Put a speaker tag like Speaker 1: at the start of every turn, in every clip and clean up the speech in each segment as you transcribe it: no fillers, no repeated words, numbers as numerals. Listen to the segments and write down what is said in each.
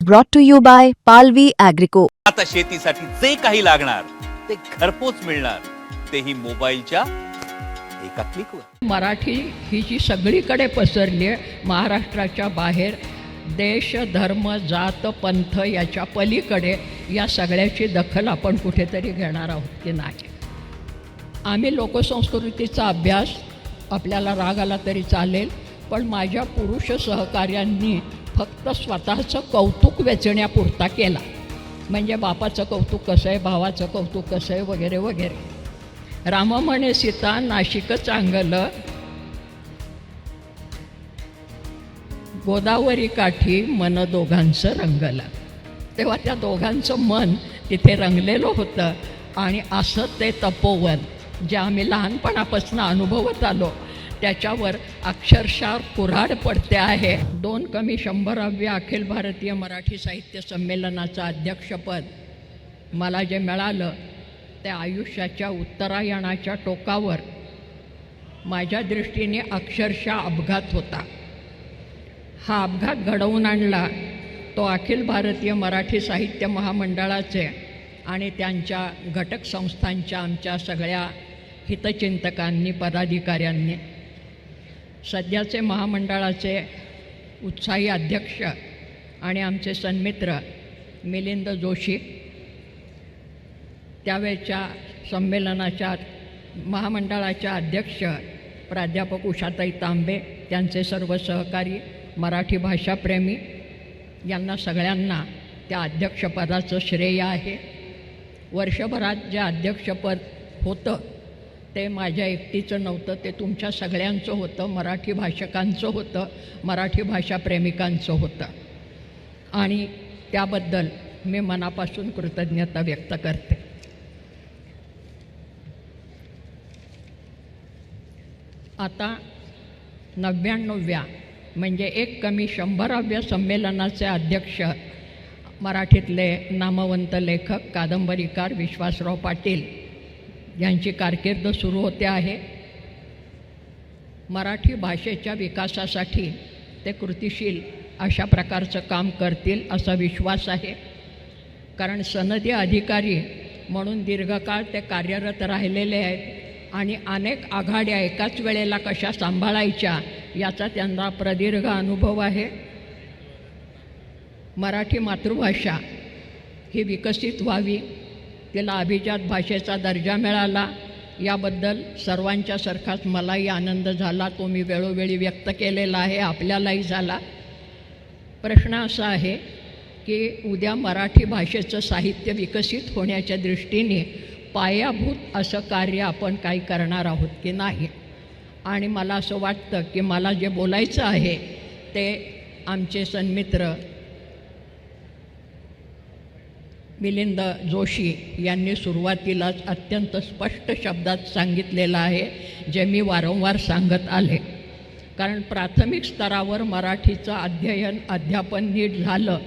Speaker 1: brought to you by Palvi Agrico.
Speaker 2: आता शेतीसाठी जे काही लागणार ते घरपोच मिळणार, तेही मोबाईलच्या एका क्लिकवर.
Speaker 3: मराठी ही जी सगळीकडे पसरली आहे, महाराष्ट्राच्या बाहेर देश, धर्म, जात, पंथ याच्या पलीकडे या सगळ्याची दखल आपण कुठेतरी घेणार आहोत की नाही. आम्ही लोकसंस्कृतीचा अभ्यास, आपल्याला राग आला तरी चालेल, पण माझ्या पुरुष सहकार्यांनी फक्त स्वतःचं कौतुक वेचण्यापुरता केला. म्हणजे बापाचं कौतुक कसं आहे, भावाचं कौतुक कसं आहे, वगैरे वगैरे. राम म्हणे सीता नाशिक चांगलं, गोदावरी काठी मन दोघांचं रंगलं. तेव्हा त्या दोघांचं मन तिथे रंगलेलं होतं. आणि असं ते तपोवन जे आम्ही लहानपणापासून अनुभवत आलो त्याच्यावर अक्षरशः कुऱ्हाड पडते आहे. 2-100व्या अखिल भारतीय मराठी साहित्य संमेलनाचं अध्यक्षपद मला जे मिळालं ते आयुष्याच्या उत्तरायणाच्या टोकावर माझ्या दृष्टीने अक्षरशः अपघात होता. हा अपघात घडवून आणला तो अखिल भारतीय मराठी साहित्य महामंडळाचे आणि त्यांच्या घटक संस्थांच्या आमच्या सगळ्या हितचिंतकांनी, पदाधिकाऱ्यांनी. सध्याचे महामंडळाचे उत्साही अध्यक्ष आणि आमचे सन्मित्र मिलिंद जोशी, त्यावेळच्या संमेलनाच्या महामंडळाच्या अध्यक्ष प्राध्यापक उषाताई तांबे, त्यांचे सर्व सहकारी, मराठी भाषाप्रेमी, यांना सगळ्यांना त्या अध्यक्षपदाचं श्रेय आहे. वर्षभरात जे अध्यक्षपद होतं ते माझ्या एकटीचं नव्हतं, ते तुमच्या सगळ्यांचं होतं, मराठी भाषकांचं होतं, मराठी भाषाप्रेमिकांचं होतं. आणि त्याबद्दल मी मनापासून कृतज्ञता व्यक्त करते. आता 99व्या म्हणजे 1-100व्या संमेलनाचे अध्यक्ष मराठीतले नामवंत लेखक, कादंबरीकार विश्वासराव पाटील यांची कारकीर्द सुरू होते आहे. मराठी भाषेच्या विकासासाठी ते कृतिशील अशा प्रकारचं काम करतील असा विश्वास आहे. कारण सनदी अधिकारी म्हणून दीर्घकाळ ते कार्यरत राहिलेले आहेत आणि अनेक आघाड्या एकाच वेळेला कशा सांभाळायच्या याचा त्यांना प्रदीर्घ अनुभव आहे. मराठी मातृभाषा ही विकसित व्हावी, तिला अभिजात भाषेचा दर्जा मिळाला, याबद्दल सर्वांच्यासारखाच मलाही आनंद झाला. तो मी वेळोवेळी व्यक्त केलेला आहे, आपल्यालाही झाला. प्रश्न असा आहे की उद्या मराठी भाषेचं साहित्य विकसित होण्याच्या दृष्टीने पायाभूत असं कार्य आपण काही करणार आहोत की नाही. आणि मला असं वाटतं की मला जे बोलायचं आहे ते आमचे सन्मित्र मिलिंद जोशी यांनी सुरुवातीलाच अत्यंत स्पष्ट शब्दात सांगितलेलं आहे, जे मी वारंवार सांगत आले. कारण प्राथमिक स्तरावर मराठीचं अध्ययन, अध्यापन नीट झालं,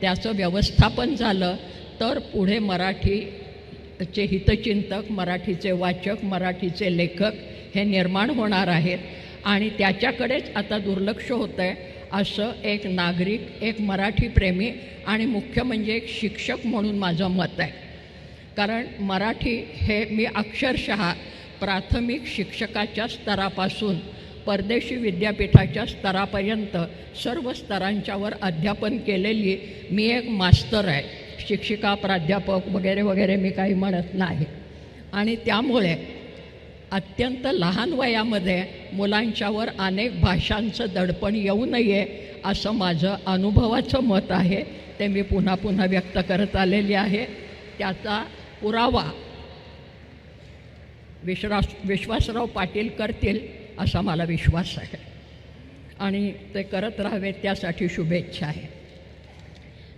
Speaker 3: त्याचं व्यवस्थापन झालं, तर पुढे मराठीचे हितचिंतक, मराठीचे वाचक, मराठीचे लेखक हे निर्माण होणार आहेत. आणि त्याच्याकडेच आता दुर्लक्ष होतं आहे असं एक नागरिक, एक मराठी प्रेमी आणि मुख्य म्हणजे एक शिक्षक म्हणून माझं मत आहे. कारण मराठी हे मी अक्षरशः प्राथमिक शिक्षकाच्या स्तरापासून परदेशी विद्यापीठाच्या स्तरापर्यंत सर्व स्तरांच्यावर अध्यापन केलेली मी एक मास्तर आहे. शिक्षिका, प्राध्यापक वगैरे वगैरे मी काही म्हणत नाही. आणि त्यामुळे अत्यंत लहान वयामध्ये मुलांच्यावर अनेक भाषांचं दडपण येऊ नये असं माझं अनुभवाचं मत आहे. ते मी पुन्हा पुन्हा व्यक्त करत आलेली आहे. त्याचा पुरावा विश्वासराव पाटील करतील असा मला विश्वास आहे आणि ते करत राहावे त्यासाठी शुभेच्छा आहे.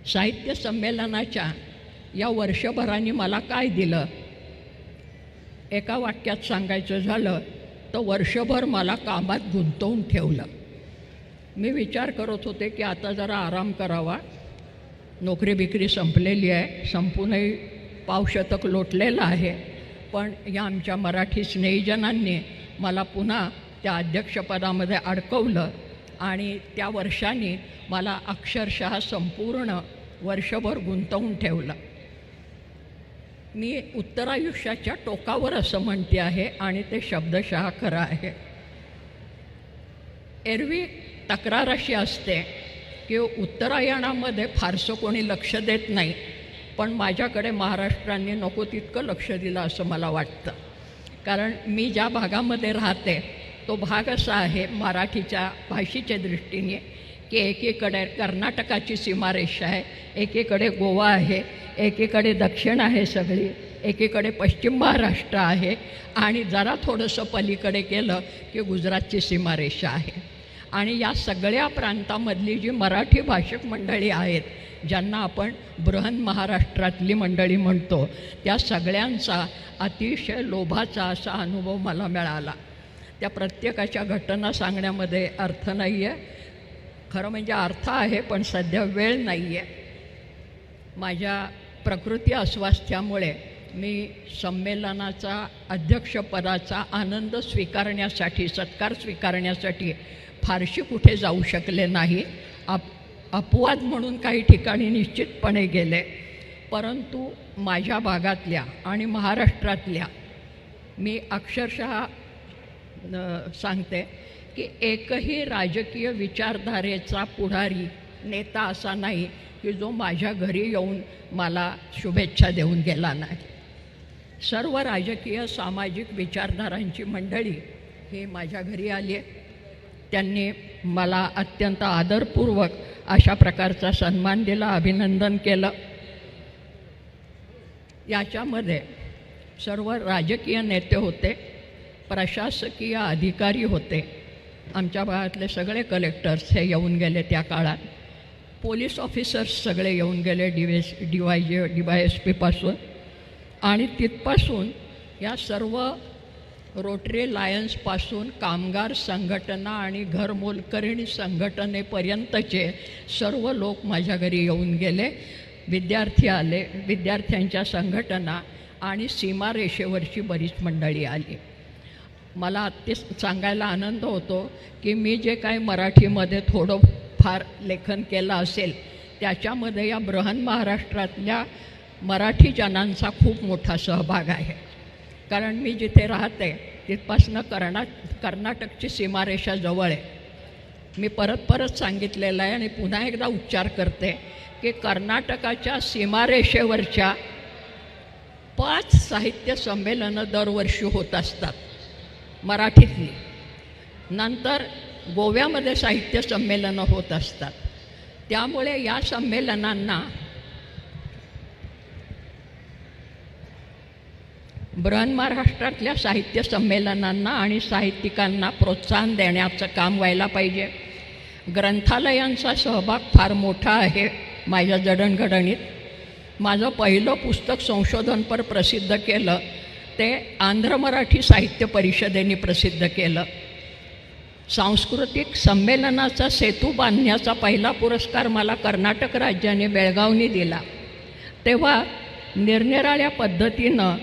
Speaker 3: साहित्य संमेलनाच्या या वर्षभराने मला काय दिलं, एका वाक्यात सांगायचं झालं तर वर्षभर मला कामात गुंतवून ठेवलं. मी विचार करत होते की आता जरा आराम करावा, नोकरी बिकरी संपलेली आहे, संपूनही पावशतक लोटलेलं आहे. पण या आमच्या मराठी स्नेहीजनांनी मला पुन्हा त्या अध्यक्षपदामध्ये अडकवलं आणि त्या वर्षांनी मला अक्षरशः संपूर्ण वर्षभर गुंतवून ठेवलं. मी उत्तरायुष्याच्या टोकावर असं म्हणते आहे आणि ते शब्दशः खरं आहे. एरवी तक्रार अशी असते की उत्तरायणामध्ये फारसं कोणी लक्ष देत नाही, पण माझ्याकडे महाराष्ट्रांनी नको तितकं लक्ष दिलं असं मला वाटतं. कारण मी ज्या भागामध्ये राहते तो भाग असा आहे मराठीच्या भाषेच्या दृष्टीने की एकीकडे कर्नाटकाची सीमारेषा आहे, एकीकडे गोवा आहे, एकीकडे दक्षिण आहे सगळी, एकीकडे पश्चिम महाराष्ट्र आहे आणि जरा थोडंसं पलीकडे गेलं की गुजरातची सीमारेषा आहे. आणि या सगळ्या प्रांतामधली जी मराठी भाषक मंडळी आहेत, ज्यांना आपण बृहन महाराष्ट्रातली मंडळी म्हणतो, त्या सगळ्यांचा अतिशय लोभाचा असा अनुभव मला मिळाला. त्या प्रत्येकाच्या घटना सांगण्यामध्ये अर्थ नाही आहे, खरं म्हणजे अर्थ आहे पण सध्या वेळ नाही आहे. माझ्या प्रकृती अस्वास्थ्यामुळे मी संमेलनाचा अध्यक्षपदाचा आनंद स्वीकारण्यासाठी, सत्कार स्वीकारण्यासाठी फारशी कुठे जाऊ शकले नाही. अपवाद म्हणून काही ठिकाणी निश्चितपणे गेले, परंतु माझ्या भागातल्या आणि महाराष्ट्रातल्या मी अक्षरशः सांगते की एकही राजकीय विचारधारेचा पुढारी नेता असा नाही की जो माझ्या घरी येऊन मला शुभेच्छा देऊन गेला नाही. सर्व राजकीय सामाजिक विचारधारांची मंडळी हे माझ्या घरी आली आहे. त्यांनी मला अत्यंत आदरपूर्वक अशा प्रकारचा सन्मान दिला, अभिनंदन केलं. याच्यामध्ये सर्व राजकीय नेते होते, प्रशासकीय अधिकारी होते, आमच्या भागातले सगळे कलेक्टर्स हे येऊन गेले त्या काळात, पोलीस ऑफिसर्स सगळे येऊन गेले DYSP आणि तिथपासून या सर्व रोटरी लायन्सपासून कामगार संघटना आणि घरमोलकरीण संघटनेपर्यंतचे सर्व लोक माझ्या घरी येऊन गेले. विद्यार्थी आले, विद्यार्थ्यांच्या संघटना आणि सीमारेषेवरची बरीच मंडळी आली. मला ते सांगायला आनंद होतो की मी जे काय मराठीमध्ये थोडं फार लेखन केलं असेल त्याच्यामध्ये या बृहन महाराष्ट्रातल्या मराठी जनांचा खूप मोठा सहभाग आहे. कारण मी जिथे राहते तिथपासनं कर्नाटकची सीमारेषा जवळ आहे. मी परत सांगितलेलं आहे आणि पुन्हा एकदा उच्चार करते की कर्नाटकाच्या सीमारेषेवरच्या 5 साहित्य संमेलनं दरवर्षी होत असतात मराठीतली. नंतर गोव्यामध्ये साहित्य संमेलनं होत असतात. त्यामुळे या संमेलनांना बृहन महाराष्ट्रातल्या साहित्य संमेलनांना आणि साहित्यिकांना प्रोत्साहन देण्याचं काम व्हायला पाहिजे. ग्रंथालयांचा सहभाग फार मोठा आहे माझ्या जडणघडणीत. माझं पहिलं पुस्तक संशोधनपर प्रसिद्ध केलं ते आंध्र मराठी साहित्य परिषदेने प्रसिद्ध केलं. सांस्कृतिक संमेलनाचा सेतू बांधण्याचा पहिला पुरस्कार मला कर्नाटक राज्याने बेळगावने दिला. तेव्हा निरनिराळ्या पद्धतीनं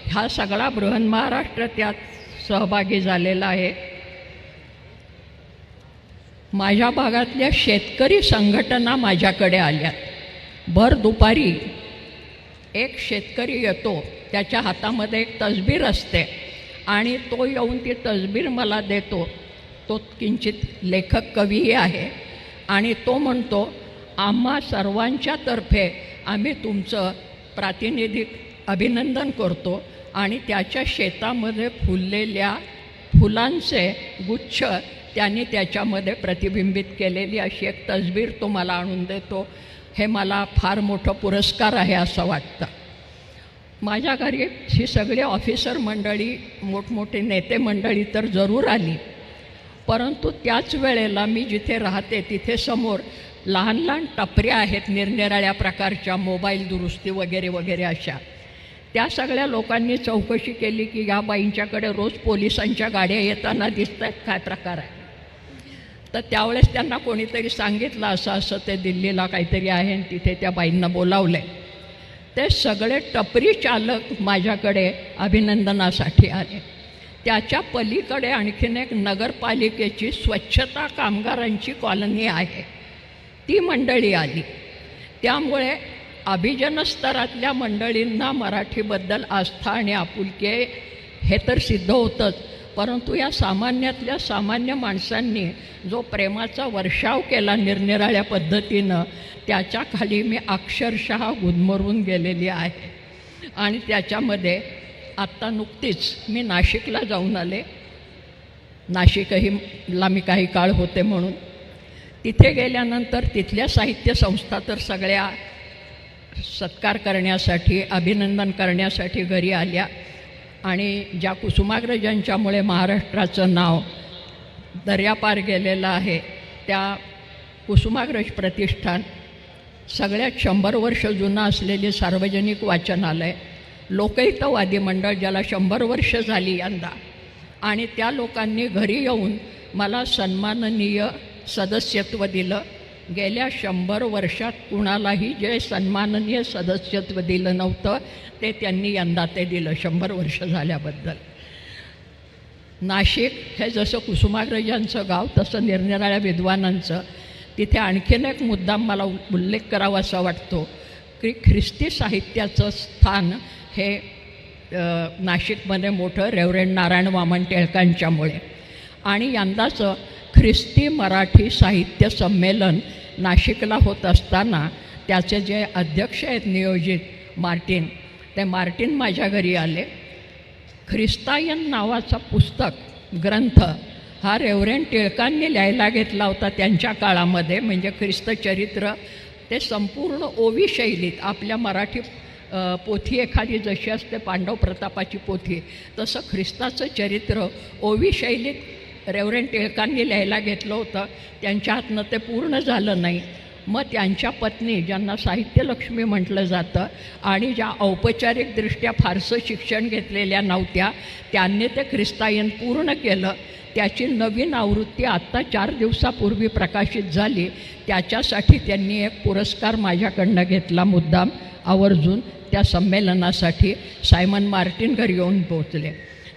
Speaker 3: हा सगळा बृहन महाराष्ट्र त्यात सहभागी झालेला आहे. माझ्या भागातल्या शेतकरी संघटना माझ्याकडे आल्या. भर दुपारी एक शेतकरी येतो, त्याच्या हातामध्ये एक तसबीर असते आणि तो येऊन ती तसबीर मला देतो. तो किंचित लेखक कवीही आहे आणि तो म्हणतो, आम्हा सर्वांच्यातर्फे आम्ही तुमचं प्रातिनिधिक अभिनंदन करतो आणि त्याच्या शेतामध्ये फुललेल्या फुलांचे गुच्छ त्यांनी त्याच्यामध्ये प्रतिबिंबित केलेली अशी एक तसबीर तो मला आणून देतो. हे मला फार मोठं पुरस्कार आहे असं वाटतं. माझ्या घरी ही सगळी ऑफिसर मंडळी, मोठमोठे नेते मंडळी तर जरूर आली, परंतु त्याच वेळेला मी जिथे राहते तिथे समोर लहान लहान टपऱ्या आहेत निरनिराळ्या प्रकारच्या, मोबाईल दुरुस्ती वगैरे वगैरे अशा. त्या सगळ्या लोकांनी चौकशी केली की या बाईंच्याकडे रोज पोलिसांच्या गाड्या येताना दिसत आहेत, काय प्रकार आहे. तर त्यावेळेस त्यांना कोणीतरी सांगितलं असं असं ते दिल्लीला काहीतरी आहे आणि तिथे त्या बाईंना बोलावलं. ते सगळे टपरी चालक माझ्याकडे अभिनंदनासाठी आले. त्याच्या पलीकडे आणखीन एक नगरपालिकेची स्वच्छता कामगारांची कॉलनी आहे, ती मंडळी आली. त्यामुळे अभिजन स्तरातल्या मंडळींना मराठीबद्दल आस्था आणि आपुलकी आहे हे तर सिद्ध होतंच, परंतु या सामान्यातल्या सामान्य माणसांनी जो प्रेमाचा वर्षाव केला निरनिराळ्या पद्धतीनं, त्याच्या खाली मी अक्षरशः गुदमरून गेलेली आहे. आणि त्याच्यामध्ये आत्ता नुकतीच मी नाशिकला जाऊन आले. नाशिकहीला मी काही काळ होते म्हणून. तिथे गेल्यानंतर तिथल्या साहित्य संस्था तर सगळ्या सत्कार करण्यासाठी, अभिनंदन करण्यासाठी घरी आल्या. आणि ज्या कुसुमाग्रजांच्यामुळे महाराष्ट्राचं नाव दर्यापार गेलेलं आहे, त्या कुसुमाग्रज प्रतिष्ठान, सगळ्यात 100 वर्ष जुनं असलेले सार्वजनिक वाचनालय, लोकहितवादी मंडळ ज्याला 100 वर्ष झाली यंदा, आणि त्या लोकांनी घरी येऊन मला सन्माननीय सदस्यत्व दिलं. गेल्या 100 वर्षात कुणालाही जे सन्माननीय सदस्यत्व दिलं नव्हतं ते त्यांनी यंदा ते दिलं 100 वर्ष झाल्याबद्दल. नाशिक हे जसं कुसुमाग्रजांचं गाव तसं निरनिराळ्या विद्वानांचं. तिथे आणखीन एक मुद्दाम मला उल्लेख करावा असा वाटतो की ख्रिस्ती साहित्याचं स्थान हे नाशिकमध्ये मोठं रेव्हरेंड नारायण वामन टिळकांच्यामुळे. आणि यंदाचं ख्रिस्ती मराठी साहित्य संमेलन नाशिकला होत असताना त्याचे जे अध्यक्ष आहेत नियोजित मार्टिन, ते मार्टिन माझ्या घरी आले. ख्रिस्तायन नावाचा पुस्तक ग्रंथ हा रेव्हरेंड टिळकांनी लिहायला घेतला होता त्यांच्या काळामध्ये, म्हणजे ख्रिस्त चरित्र. ते संपूर्ण ओवी शैलीत, आपल्या मराठी पोथी एखादी जशी असते पांडव प्रतापाची पोथी, तसं ख्रिस्ताचं चरित्र ओवी शैलीत रेव्हरेंड टिळकांनी लिहायला घेतलं होतं. त्यांच्या हातनं ते पूर्ण झालं नाही. मग त्यांच्या पत्नी, ज्यांना साहित्यलक्ष्मी म्हटलं जातं आणि ज्या औपचारिकदृष्ट्या फारसं शिक्षण घेतलेल्या नव्हत्या, त्यांनी ते ख्रिस्तायन पूर्ण केलं. त्याची नवीन आवृत्ती आत्ता 4 दिवसापूर्वी प्रकाशित झाली. त्याच्यासाठी त्यांनी एक पुरस्कार माझ्याकडनं घेतला मुद्दाम आवर्जून. त्या संमेलनासाठी सायमन मार्टिन घरी येऊन पोचले.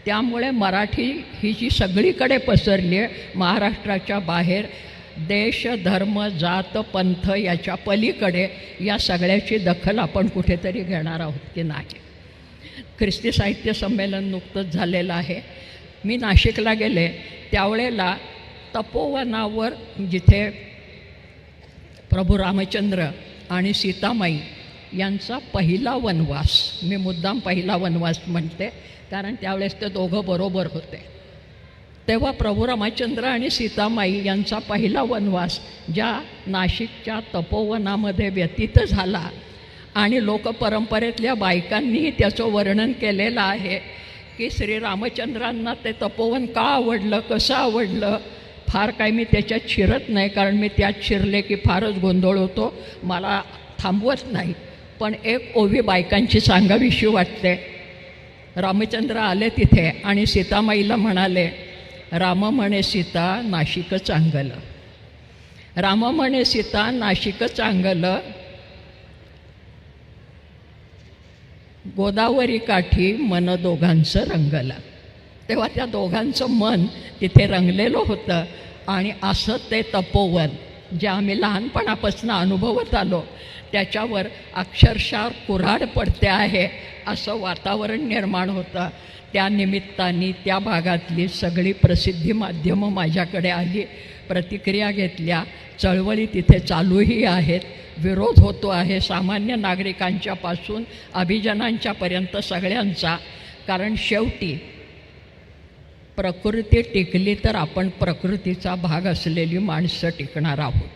Speaker 3: त्यामुळे मराठी ही जी सगळीकडे पसरली आहे, महाराष्ट्राच्या बाहेर, देश, धर्म, जात, पंथ याच्या पलीकडे, या सगळ्याची दखल आपण कुठेतरी घेणार आहोत की नाही. ख्रिस्ती साहित्य संमेलन नुकतंच झालेलं आहे. मी नाशिकला गेले त्यावेळेला तपोवनावर, जिथे प्रभू रामचंद्र आणि सीतामाई यांचा पहिला वनवास, मी मुद्दाम पहिला वनवास म्हणते कारण त्यावेळेस ते दोघं बरोबर होते, तेव्हा प्रभू रामचंद्र आणि सीतामाई यांचा पहिला वनवास ज्या नाशिकच्या तपोवनामध्ये व्यतीत झाला, आणि लोकपरंपरेतल्या बायकांनीही त्याचं वर्णन केलेलं आहे की श्रीरामचंद्रांना ते तपोवन का आवडलं, कसं आवडलं. फार काय मी त्याच्यात शिरत नाही, कारण मी त्यात शिरले की फारच गोंधळ होतो, मला थांबवत नाही. पण एक ओवी बायकांची सांगावीशी वाटते. रामचंद्र आले तिथे आणि सीतामाईला म्हणाले, राम म्हणे सीता नाशिक चांगलं, राम म्हणे सीता नाशिक चांगलं, गोदावरी काठी मन दोघांचं रंगलं. तेव्हा त्या दोघांचं मन तिथे रंगलेलं होतं. आणि असं ते तपोवन जे आम्ही लहानपणापासून अनुभवत आलो, त्याच्यावर अक्षरशः कुऱ्हाड पडते आहे असं वातावरण निर्माण होतं. त्या निमित्ताने त्या भागातली सगळी प्रसिद्धी माध्यमं माझ्याकडे आली, प्रतिक्रिया घेतल्या. चळवळी तिथे चालूही आहेत, विरोध होतो आहे सामान्य नागरिकांच्यापासून अभिजनांच्यापर्यंत सगळ्यांचा. कारण शेवटी प्रकृती टिकली तर आपण प्रकृतीचा भाग असलेली माणसं टिकणार आहोत.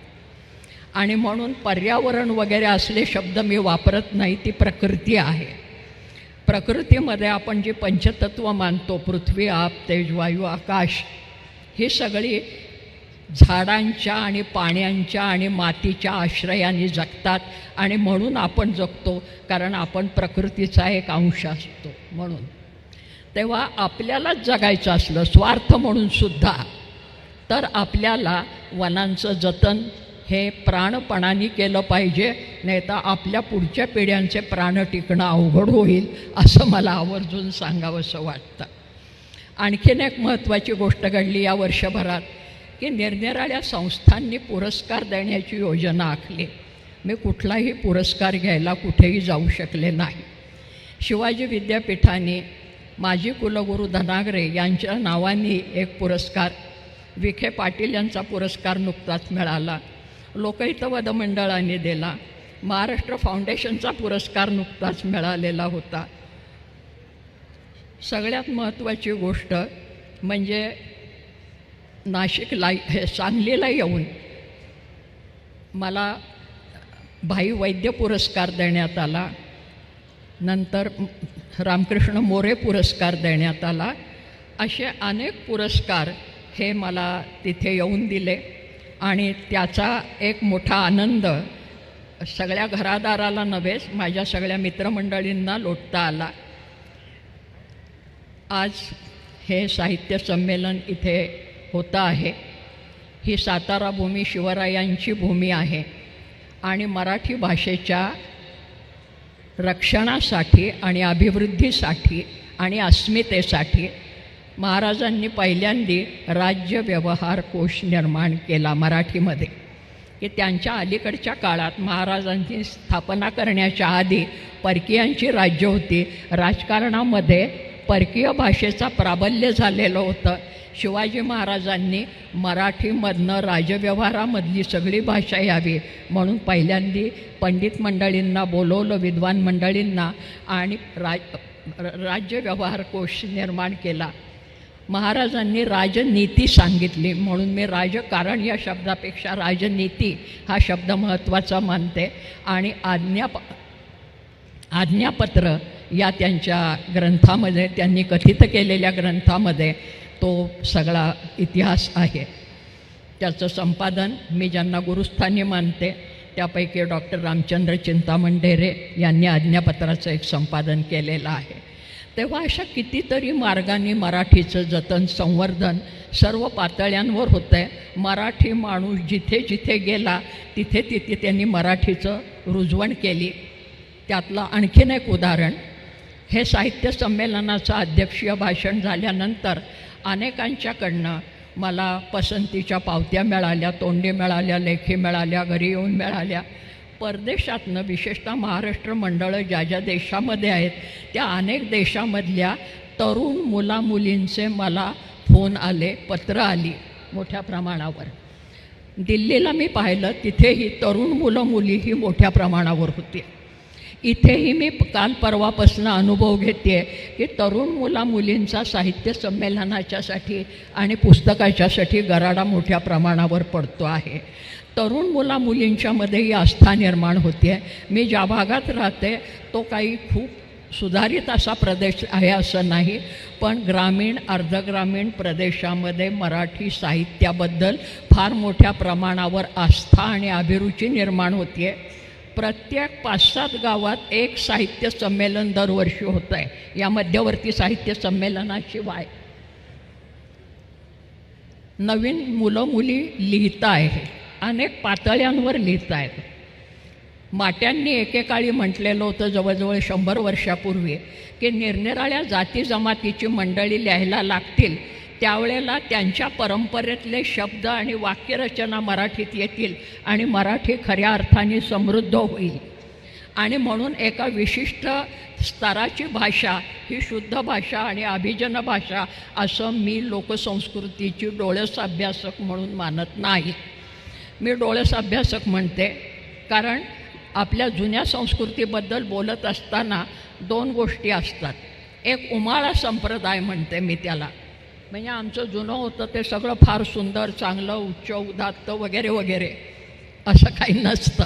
Speaker 3: आणि म्हणून पर्यावरण वगैरे असले शब्द मी वापरत नाही, ती प्रकृती आहे. प्रकृतीमध्ये आपण जी पंचतत्व मानतो, पृथ्वी, आप, तेज, वायू, आकाश, ही सगळी झाडांच्या आणि पाण्याच्या आणि मातीच्या आश्रयाने जगतात. आणि म्हणून आपण जगतो, कारण आपण प्रकृतीचा एक अंश असतो. म्हणून तेव्हा आपल्यालाच जगायचं असलं स्वार्थ म्हणून सुद्धा, तर आपल्याला वनांचं जतन हे प्राणपणाने केलं पाहिजे, नाही तर आपल्या पुढच्या पिढ्यांचे प्राण टिकणं अवघड होईल, असं मला आवर्जून सांगावंसं वाटतं. आणखीन एक महत्त्वाची गोष्ट घडली या वर्षभरात की निरनिराळ्या संस्थांनी पुरस्कार देण्याची योजना आखली. मी कुठलाही पुरस्कार घ्यायला कुठेही जाऊ शकले नाही. शिवाजी विद्यापीठाने माजी कुलगुरू धनागरे यांच्या नावाने एक पुरस्कार, विखे पाटील यांचा पुरस्कार नुकताच मिळाला, लोकहितवाद मंडळाने दिला, महाराष्ट्र फाउंडेशनचा पुरस्कार नुकताच मिळालेला होता. सगळ्यात महत्त्वाची गोष्ट म्हणजे नाशिकला सांगलीला येऊन मला भाई वैद्य पुरस्कार देण्यात आला, नंतर रामकृष्ण मोरे पुरस्कार देण्यात आला. असे अनेक पुरस्कार हे मला तिथे येऊन दिले आणि त्याचा एक मोठा आनंद सगळ्या घरादाराला नव्हेच माझ्या सगळ्या मित्रमंडळींना लोटता आला. आज हे साहित्य संमेलन इथे होतं आहे. ही सातारा भूमी शिवरायांची भूमी आहे आणि मराठी भाषेच्या रक्षणासाठी आणि अभिवृद्धीसाठी आणि अस्मितेसाठी महाराजांनी पहिल्यांदा राज्य व्यवहार कोश निर्माण केला मराठीमध्ये, की त्यांच्या अलीकडच्या काळात महाराजांची स्थापना करण्याच्या आधी परकीयांची राज्य होती. राजकारणामध्ये परकीय भाषेचा प्राबल्य झालेलं होतं. शिवाजी महाराजांनी मराठीमधनं राजव्यवहारामधली सगळी भाषा यावी म्हणून पहिल्यांदा पंडित मंडळींना बोलवलं, विद्वान मंडळींना, आणि राज्य व्यवहार कोश निर्माण केला. महाराजांनी राजनीती सांगितली म्हणून मी राजकारण या शब्दापेक्षा राजनीती हा शब्द महत्त्वाचा मानते. आणि आज्ञापत्र या त्यांच्या ग्रंथामध्ये, त्यांनी कथित केलेल्या ग्रंथामध्ये तो सगळा इतिहास आहे. त्याचं संपादन मी ज्यांना गुरुस्थानी मानते त्यापैकी डॉक्टर रामचंद्र चिंतामण ढेरे यांनी आज्ञापत्राचं एक संपादन केलेलं आहे. तेव्हा अशा कितीतरी मार्गाने मराठीचं जतन, संवर्धन सर्व पातळ्यांवर होतं आहे. मराठी माणूस जिथे जिथे गेला तिथे तिथे त्यांनी मराठीचं रुजवण केली. त्यातलं आणखीन एक उदाहरण, हे साहित्य संमेलनाचं अध्यक्षीय भाषण झाल्यानंतर अनेकांच्याकडनं मला पसंतीच्या पावत्या मिळाल्या, तोंडी मिळाल्या, लेखी मिळाल्या, घरी येऊन मिळाल्या. परदेशातनं विशेषतः महाराष्ट्र मंडळं ज्या ज्या देशामध्ये आहेत त्या अनेक देशामधल्या तरुण मुलामुलींचे मला फोन आले, पत्र आली मोठ्या प्रमाणावर. दिल्लीला मी पाहिलं, तिथेही तरुण मुलं मुलीही मोठ्या प्रमाणावर होती. इथेही मी काल परवापासून अनुभव घेते की तरुण मुलामुलींचा साहित्य संमेलनाच्यासाठी आणि पुस्तकाच्यासाठी गराडा मोठ्या प्रमाणावर पडतो आहे. तरुण मुलामुलींच्यामध्येही आस्था निर्माण होते आहे. मी ज्या भागात राहते तो काही खूप सुधारित असा प्रदेश आहे असं नाही, पण ग्रामीण अर्धग्रामीण प्रदेशामध्ये मराठी साहित्याबद्दल फार मोठ्या प्रमाणावर आस्था आणि अभिरुची निर्माण होते आहे. प्रत्येक 5-7 गावात एक साहित्य संमेलन दरवर्षी होतं आहे. या मध्यवर्ती साहित्य संमेलनाशिवाय नवीन मुलं मुली लिहित आहे, अनेक पातळ्यांवर लिहित आहेत. माट्यांनी एकेकाळी म्हटलेलं होतं जवळजवळ 100 वर्षापूर्वी की निरनिराळ्या जाती जमातीची मंडळी लिहायला लागतील, त्यावेळेला त्यांच्या परंपरेतले शब्द आणि वाक्यरचना मराठीत येतील आणि मराठी खऱ्या अर्थाने समृद्ध होईल. आणि म्हणून एका विशिष्ट स्तराची भाषा ही शुद्ध भाषा आणि अभिजन भाषा असं मी लोकसंस्कृतीची डोळस अभ्यासक म्हणून मानत नाही. मी डोळस अभ्यासक म्हणते कारण आपल्या जुन्या संस्कृतीबद्दल बोलत असताना 2 गोष्टी असतात. एक उमाळा संप्रदाय म्हणते मी त्याला, म्हणजे आमचं जुनं होतं ते सगळं फार सुंदर, चांगलं, उच्च, उदात्त वगैरे वगैरे असं काही नसतं.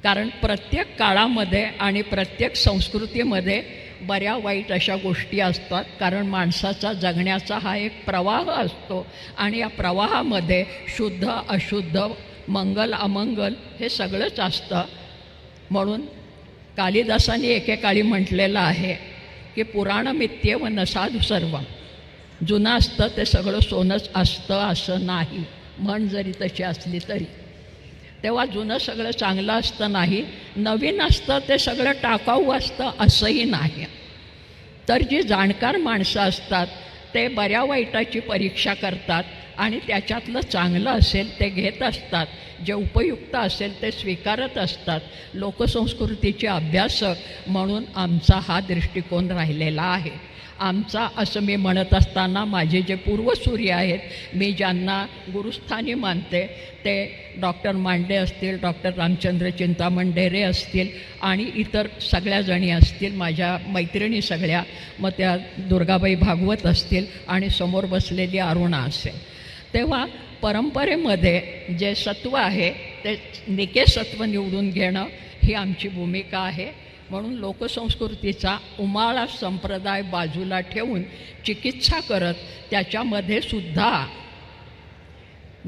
Speaker 3: कारण प्रत्येक काळामध्ये आणि प्रत्येक संस्कृतीमध्ये बऱ्या वाईट अशा गोष्टी असतात. कारण माणसाचा जगण्याचा हा एक प्रवाह असतो आणि या प्रवाहामध्ये शुद्ध अशुद्ध, मंगल अमंगल हे सगळंच असतं. म्हणून कालिदासाने एकेकाळी म्हटलेलं आहे की पुराणमित्येव न साधु सर्वं, जुनं असतं ते सगळं सोनंच असतं असं नाही, म्हण जरी तशी असली तरी. तेव्हा जुनं सगळं चांगलं असतं नाही, नवीन असतं ते सगळं टाकाऊ असतं असंही नाही. तर जी जाणकार माणसं असतात ते बऱ्या वाईटाची परीक्षा करतात आणि त्याच्यातलं चांगलं असेल ते घेत असतात, जे उपयुक्त असेल ते स्वीकारत असतात. लोकसंस्कृतीचे अभ्यासक म्हणून आमचा हा दृष्टिकोन राहिलेला आहे. आमचा असं मी म्हणत असताना माझे जे पूर्वसूरी आहेत, मी ज्यांना गुरुस्थानी मानते, ते डॉक्टर मांडे असतील, डॉक्टर रामचंद्र चिंतामण ढेरे असतील आणि इतर सगळ्या जणी असतील, माझ्या मैत्रिणी सगळ्या, मग त्या दुर्गाबाई भागवत असतील आणि समोर बसलेली अरुणा असेल. तेव्हा परंपरेमध्ये जे सत्व आहे ते निके सत्व निवडून घेणं ही आमची भूमिका आहे. म्हणून लोकसंस्कृतीचा उमाळा संप्रदाय बाजूला ठेवून चिकित्सा करत त्याच्यामध्ये सुद्धा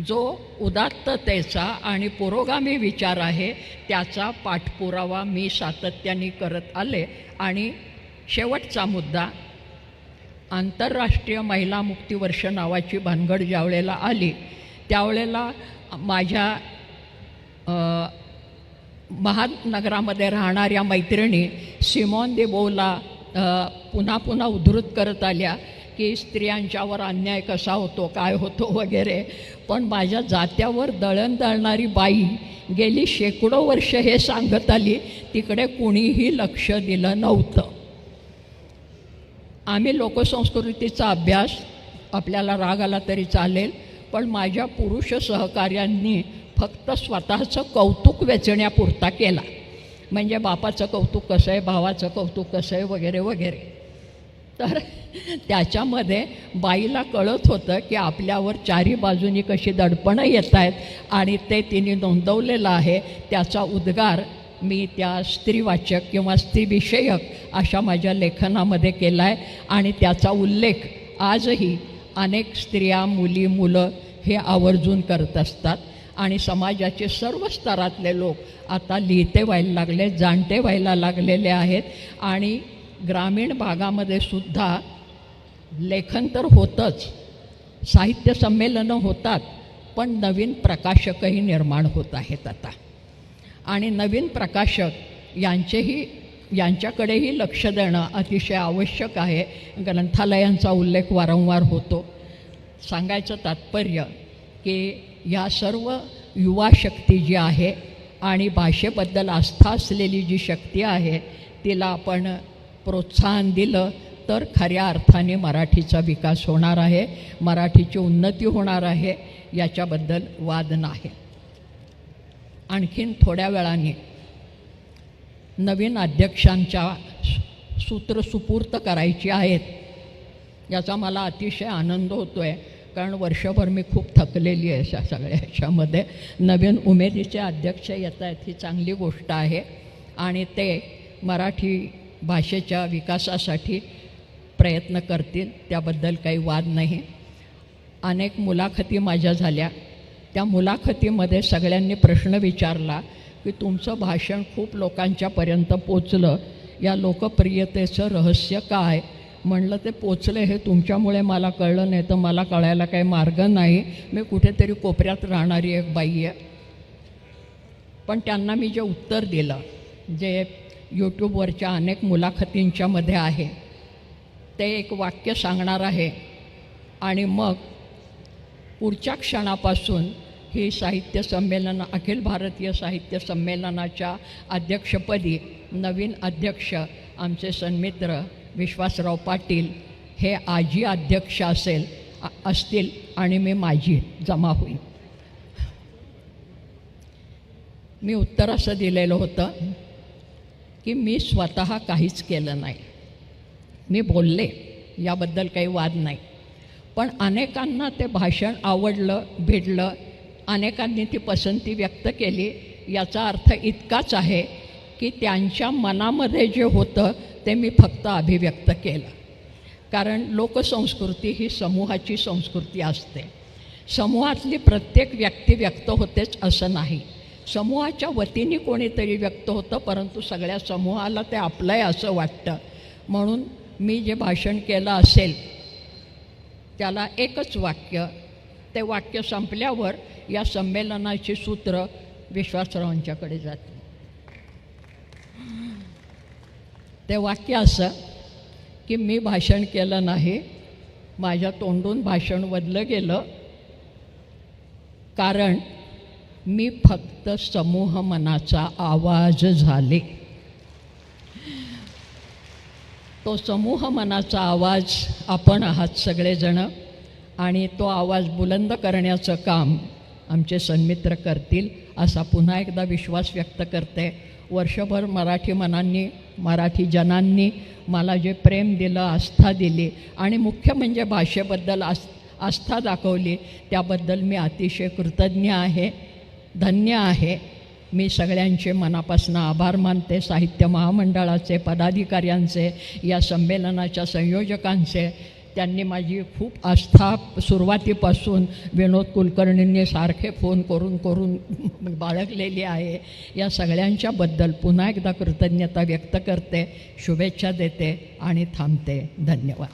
Speaker 3: जो उदात्ततेचा आणि पुरोगामी विचार आहे त्याचा पाठपुरावा मी सातत्याने करत आले. आणि शेवटचा मुद्दा, आंतरराष्ट्रीय महिला मुक्ती वर्ष नावाची भानगड ज्यावेळेला आली त्यावेळेला माझ्या महानगरामध्ये राहणाऱ्या मैत्रिणी सिमॉन दे बोला पुन्हा पुन्हा उद्धृत करत आल्या की स्त्रियांच्यावर अन्याय कसा होतो, काय होतो वगैरे. पण माझ्या जात्यावर दळण दळणारी बाई गेली शेकडो वर्ष हे सांगत आली, तिकडे कुणीही लक्ष दिलं नव्हतं. आम्ही लोकसंस्कृतीचा अभ्यास, आपल्याला राग आला तरी चालेल, पण माझ्या पुरुष सहकाऱ्यांनी फक्त स्वतःचं कौतुक वेचण्यापुरता केला. म्हणजे बापाचं कौतुक कसं आहे, भावाचं कौतुक कसं आहे वगैरे वगैरे. तर त्याच्यामध्ये बाईला कळत होतं की आपल्यावर चारी बाजूनी कशी दडपणं येत आहेत आणि ते तिने नोंदवलेलं आहे. त्याचा उद्गार मी त्या स्त्रीवाचक किंवा स्त्रीविषयक अशा माझ्या लेखनामध्ये केला आहे. आणि त्याचा उल्लेख आजही अनेक स्त्रिया, मुली, मुलं हे आवर्जून करत असतात. आणि समाजाचे सर्व स्तरातले लोक आता लिहिते व्हायला लागले, जाणते व्हायला लागलेले आहेत. आणि ग्रामीण भागामध्ये सुद्धा लेखन तर होतंच, साहित्य संमेलनं होतात, पण नवीन प्रकाशकही निर्माण होत आहेत आता. आणि नवीन प्रकाशक यांच्याकडेही लक्ष देणं अतिशय आवश्यक आहे. ग्रंथालयांचा उल्लेख वारंवार होतो. सांगायचं तात्पर्य की या सर्व युवा शक्ती जी आहे आणि भाषेबद्दल आस्था असलेली जी शक्ती आहे तिला आपण प्रोत्साहन दिलं तर खऱ्या अर्थाने मराठीचा विकास होणार आहे, मराठीची उन्नती होणार आहे, याच्याबद्दल वाद नाही. आणखीन थोड्या वेळाने नवीन अध्यक्षांच्या सूत्र सुपूर्त करायची आहेत. याचा मला अतिशय आनंद होतो आहे, कारण वर्षभर मी खूप थकलेली आहे अशा सगळ्या ह्याच्यामध्ये. नवीन उमेदीचे अध्यक्ष येत आहेत ही चांगली गोष्ट आहे आणि ते मराठी भाषेच्या विकासासाठी प्रयत्न करतील, त्याबद्दल काही वाद नाही. अनेक मुलाखती माझ्या झाल्या. त्या मुलाखतीमध्ये सगळ्यांनी प्रश्न विचारला की तुमचं भाषण खूप लोकांच्यापर्यंत पोचलं, या लोकप्रियतेचं रहस्य काय? म्हणलं ते पोचले हे तुमच्यामुळे मला कळलं, नाही तर मला कळायला काही मार्ग नाही. मी कुठेतरी कोपऱ्यात राहणारी एक बाई आहे. पण त्यांना मी जे उत्तर दिलं, जे यूट्यूबवरच्या अनेक मुलाखतींच्यामध्ये आहे, ते एक वाक्य सांगणार आहे आणि मग पुढच्या क्षणापासून ही साहित्य संमेलन, अखिल भारतीय साहित्य संमेलनाच्या अध्यक्षपदी नवीन अध्यक्ष आमचे सन्मित्र विश्वासराव पाटील हे आजी अध्यक्ष असतील आणि मी माझी जमा होईल. मी उत्तर असं दिलेलं होतं की मी स्वतः काहीच केलं नाही. मी बोलले, याबद्दल काही वाद नाही. पण अनेकांना ते भाषण आवडलं, भिडलं, अनेकांनी ती पसंती व्यक्त केली. याचा अर्थ इतकाच आहे की त्यांच्या मनामध्ये जे होतं ते मी फक्त अभिव्यक्त केलं. कारण लोकसंस्कृती ही समूहाची संस्कृती असते. समूहातली प्रत्येक व्यक्ती व्यक्त होतेच असं नाही. समूहाच्या वतीने कोणीतरी व्यक्त होतं, परंतु सगळ्या समूहाला ते आपलं आहे असं वाटतं. म्हणून मी जे भाषण केलं असेल त्याला एकच वाक्य, ते वाक्य संपल्यावर या संमेलनाची सूत्र विश्वासरावांच्याकडे जाते. ते वाक्य असं की मी भाषण केलं नाही, माझ्या तोंडून भाषण वदलं गेलं कारण मी फक्त समूह मनाचा आवाज झाले. तो समूह मनाचा आवाज आपण आहात सगळेजणं, आणि तो आवाज बुलंद करण्याचं काम आमचे सन्मित्र करतील असा पुन्हा एकदा विश्वास व्यक्त करते. वर्षभर मराठी मनांनी, मराठी जनांनी मला जे प्रेम दिलं, आस्था दिली आणि मुख्य म्हणजे भाषेबद्दल आस्था दाखवली, त्याबद्दल मी अतिशय कृतज्ञ आहे, धन्य आहे. मी सगळ्यांचे मनापासून आभार मानते. साहित्य महामंडळाचे, पदाधिकाऱ्यांचे, या संमेलनाच्या संयोजकांचे. त्यांनी माझी खूप आस्था सुरुवातीपासून विनोद कुलकर्णींनी सारखे फोन करून करून बाळगलेली आहे. या सगळ्यांच्याबद्दल पुन्हा एकदा कृतज्ञता व्यक्त करते, शुभेच्छा देते आणि थांबते. धन्यवाद.